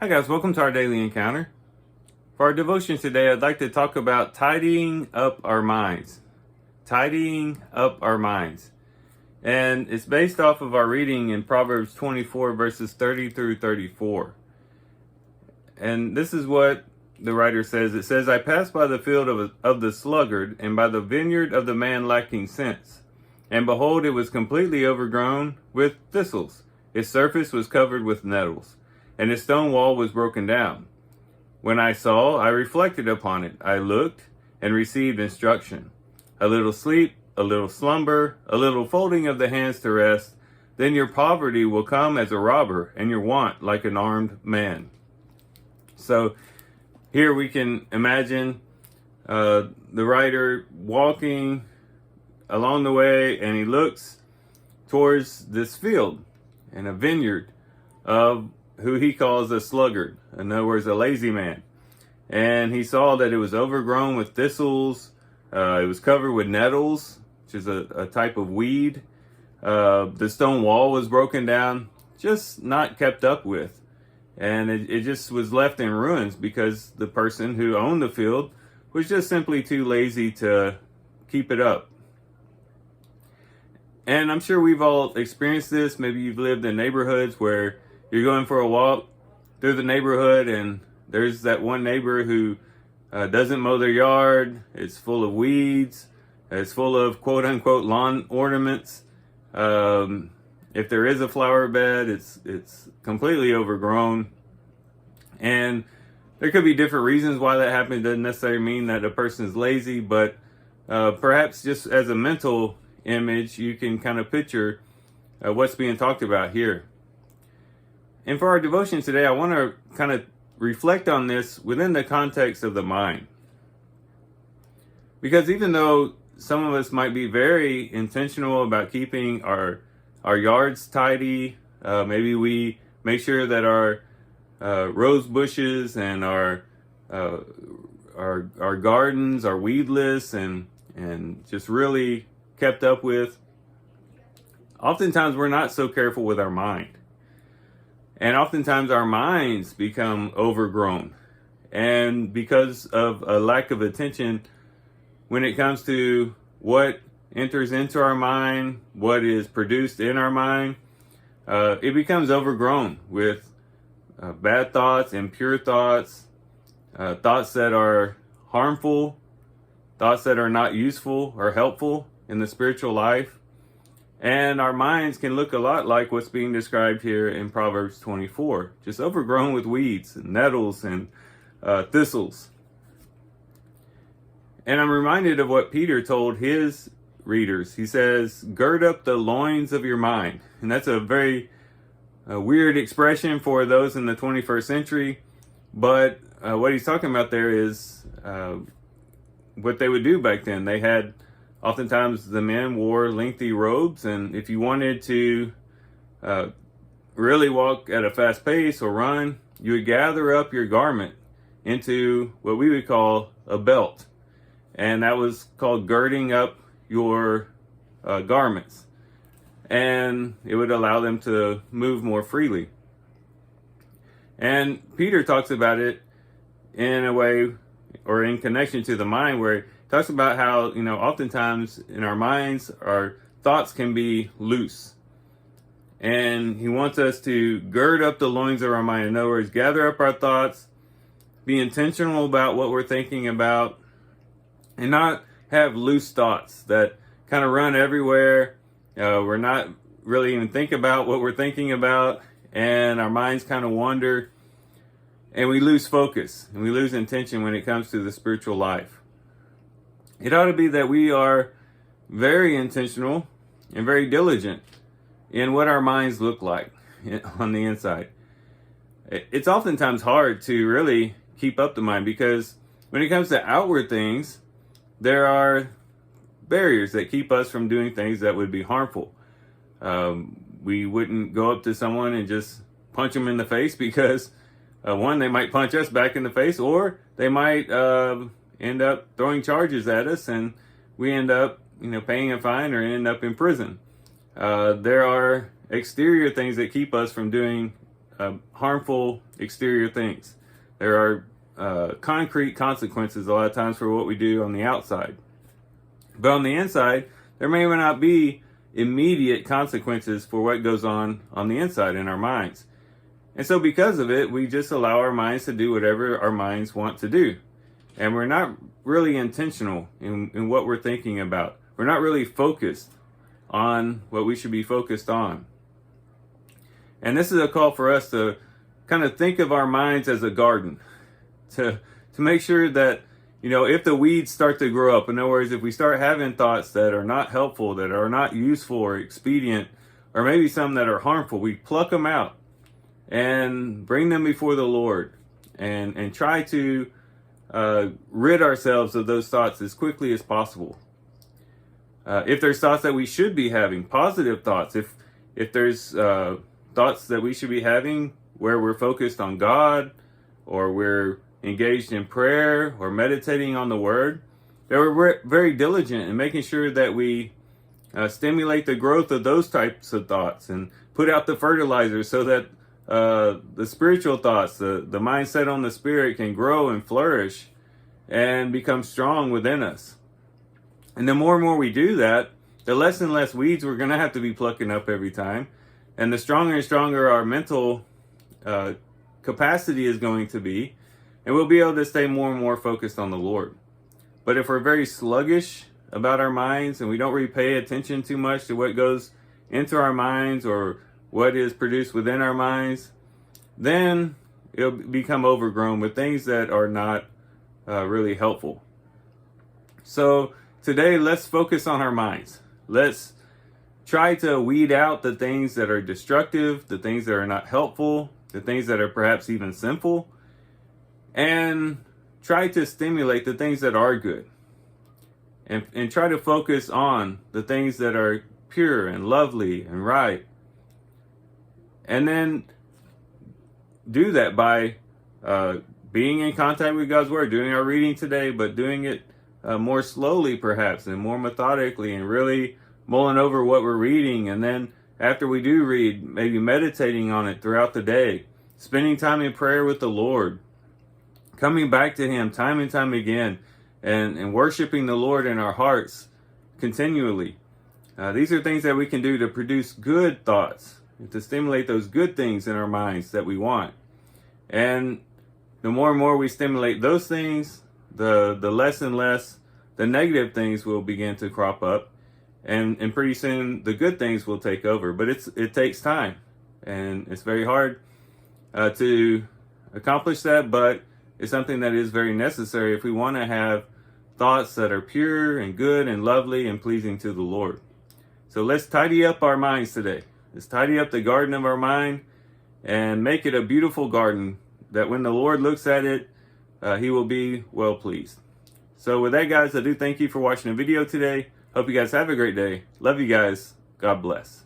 Hi guys, welcome to our daily encounter. For our devotion today, I'd like to talk about tidying up our minds. Tidying up our minds. And it's based off of our reading in Proverbs 24 verses 30 through 34. And this is what the writer says. It says, I passed by the field of the sluggard and by the vineyard of the man lacking sense. And behold, it was completely overgrown with thistles. Its surface was covered with nettles, and its stone wall was broken down. When I saw, I reflected upon it. I looked and received instruction. A little sleep, a little slumber, a little folding of the hands to rest. Then your poverty will come as a robber, and your want like an armed man. So here we can imagine the writer walking along the way, and he looks towards this field and a vineyard of who he calls a sluggard, in other words, a lazy man. And he saw that it was overgrown with thistles. It was covered with nettles, which is a type of weed. The stone wall was broken down, just not kept up with. And it just was left in ruins because the person who owned the field was just simply too lazy to keep it up. And I'm sure we've all experienced this. Maybe you've lived in neighborhoods where you're going for a walk through the neighborhood and there's that one neighbor who doesn't mow their yard. It's full of weeds. It's full of quote unquote lawn ornaments. If there is a flower bed, it's completely overgrown. And there could be different reasons why that happened. It doesn't necessarily mean that a person is lazy, but perhaps just as a mental image, you can kind of picture what's being talked about here. And for our devotion today, I want to kind of reflect on this within the context of the mind. Because even though some of us might be very intentional about keeping our yards tidy, maybe we make sure that our rose bushes and our gardens are weedless and just really kept up with. Oftentimes we're not so careful with our mind. And oftentimes our minds become overgrown. And because of a lack of attention when it comes to what enters into our mind, what is produced in our mind, it becomes overgrown with bad thoughts, impure thoughts, thoughts that are harmful, thoughts that are not useful or helpful in the spiritual life. And our minds can look a lot like what's being described here in Proverbs 24, just overgrown with weeds and nettles and thistles. And I'm reminded of what Peter told his readers. He says, gird up the loins of your mind. And that's a very weird expression for those in the 21st century. But what he's talking about there is what they would do back then. They had, oftentimes the men wore lengthy robes, and if you wanted to really walk at a fast pace or run, you would gather up your garment into what we would call a belt. And that was called girding up your garments. And it would allow them to move more freely. And Peter talks about it in a way, or in connection to the mind, where he talks about how, oftentimes in our minds, our thoughts can be loose. And he wants us to gird up the loins of our mind. In other words, gather up our thoughts, be intentional about what we're thinking about, and not have loose thoughts that kind of run everywhere. We're not really even think about what we're thinking about, and our minds kind of wander, and we lose focus, and we lose intention when it comes to the spiritual life. It ought to be that we are very intentional and very diligent in what our minds look like on the inside. It's oftentimes hard to really keep up the mind because when it comes to outward things, there are barriers that keep us from doing things that would be harmful. We wouldn't go up to someone and just punch them in the face because one, they might punch us back in the face, or they might end up throwing charges at us and we end up paying a fine or end up in prison. There are exterior things that keep us from doing harmful exterior things. There are concrete consequences a lot of times for what we do on the outside. But on the inside, there may or may not be immediate consequences for what goes on the inside in our minds. And so because of it, we just allow our minds to do whatever our minds want to do. And we're not really intentional in what we're thinking about. We're not really focused on what we should be focused on. And this is a call for us to kind of think of our minds as a garden, to make sure that, if the weeds start to grow up, in other words, if we start having thoughts that are not helpful, that are not useful or expedient, or maybe some that are harmful, we pluck them out and bring them before the Lord and try to rid ourselves of those thoughts as quickly as possible. If there's thoughts that we should be having, positive thoughts, if there's thoughts that we should be having where we're focused on God, or we're engaged in prayer or meditating on the Word, that we're very diligent in making sure that we stimulate the growth of those types of thoughts and put out the fertilizer so that the spiritual thoughts, the mindset on the Spirit can grow and flourish and become strong within us. And the more and more we do that, the less and less weeds we're going to have to be plucking up every time. And the stronger and stronger our mental capacity is going to be. And we'll be able to stay more and more focused on the Lord. But if we're very sluggish about our minds and we don't really pay attention too much to what goes into our minds or what is produced within our minds, then it'll become overgrown with things that are not really helpful. So today, let's focus on our minds. Let's try to weed out the things that are destructive, the things that are not helpful, the things that are perhaps even sinful, and try to stimulate the things that are good. And try to focus on the things that are pure and lovely and right. And then do that by being in contact with God's Word, doing our reading today, but doing it more slowly perhaps and more methodically, and really mulling over what we're reading. And then after we do read, maybe meditating on it throughout the day, spending time in prayer with the Lord, coming back to Him time and time again, and worshiping the Lord in our hearts continually. These are things that we can do to produce good thoughts, to stimulate those good things in our minds that we want. And the more and more we stimulate those things, the less and less the negative things will begin to crop up. And pretty soon the good things will take over. But it takes time. And it's very hard to accomplish that, but it's something that is very necessary if we want to have thoughts that are pure and good and lovely and pleasing to the Lord. So let's tidy up our minds today. Let's tidy up the garden of our mind and make it a beautiful garden that when the Lord looks at it, He will be well pleased. So with that, guys, I do thank you for watching the video today. Hope you guys have a great day. Love you guys. God bless.